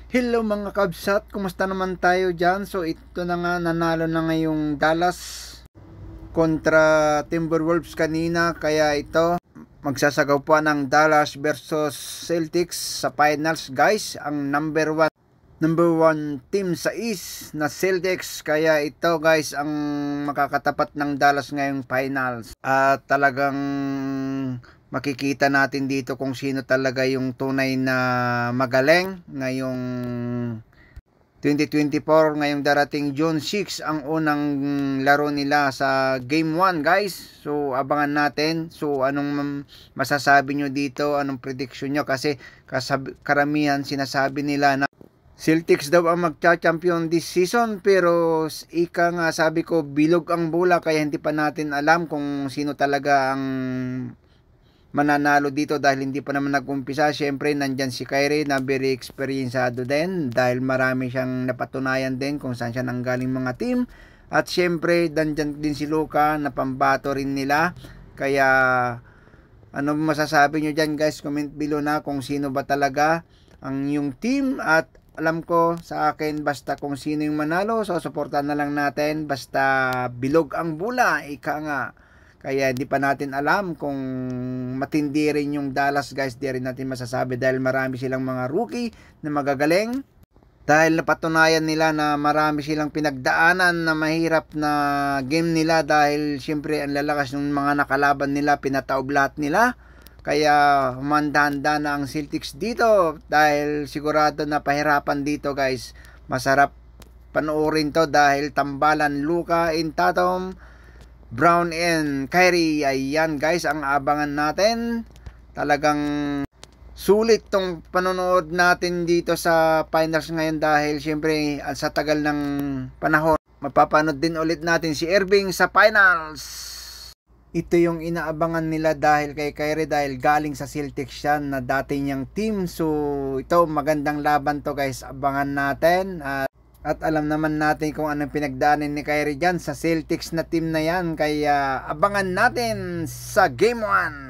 Hello mga kabsat, kumusta naman tayo dyan? So ito na nga, nanalo na ngayong Dallas kontra Timberwolves kanina. Kaya ito, magsasagaw po ng Dallas versus Celtics sa finals guys. Ang number one team sa East na Celtics. Kaya ito guys ang makakatapat ng Dallas ngayong finals. At talagang makikita natin dito kung sino talaga yung tunay na magaling ngayong 2024. Ngayong darating June 6 ang unang laro nila sa Game 1 guys. So abangan natin. So anong masasabi nyo dito? Anong prediction nyo? Kasi karamihan sinasabi nila na Celtics daw ang magcha-champion this season, pero ika nga sabi ko bilog ang bola, kaya hindi pa natin alam kung sino talaga ang mananalo dito dahil hindi pa naman nag-umpisa. Syempre nandyan si Kyrie na very experienced din dahil marami siyang napatunayan din kung saan siya nanggaling mga team. At syempre nandyan din si Luka na pambato rin nila. Kaya ano masasabi nyo dyan guys? Comment below na kung sino ba talaga ang yung team. At alam ko sa akin basta kung sino yung manalo, so suportahan na lang natin basta bilog ang bola, ika nga. Kaya hindi pa natin alam kung matindi rin yung Dallas guys, di rin natin masasabi dahil marami silang mga rookie na magagaling. Dahil napatunayan nila na marami silang pinagdaanan na mahirap na game nila dahil syempre ang lalakas ng mga nakalaban nila, pinataob lahat nila. Kaya humanda-handa na ang Celtics dito dahil sigurado na pahirapan dito guys. Masarap panoorin to dahil tambalan Luka and Tatum, Brown and Kyrie. Ayan guys ang abangan natin. Talagang sulit tong panonood natin dito sa finals ngayon dahil syempre sa tagal ng panahon mapapanood din ulit natin si Irving sa finals. Ito yung inaabangan nila dahil kay Kyrie dahil galing sa Celtics siya na dati niyang team. So ito magandang laban to guys, abangan natin. At alam naman natin kung anong pinagdaanan ni Kyrie dyan sa Celtics na team na yan. Kaya abangan natin sa Game 1.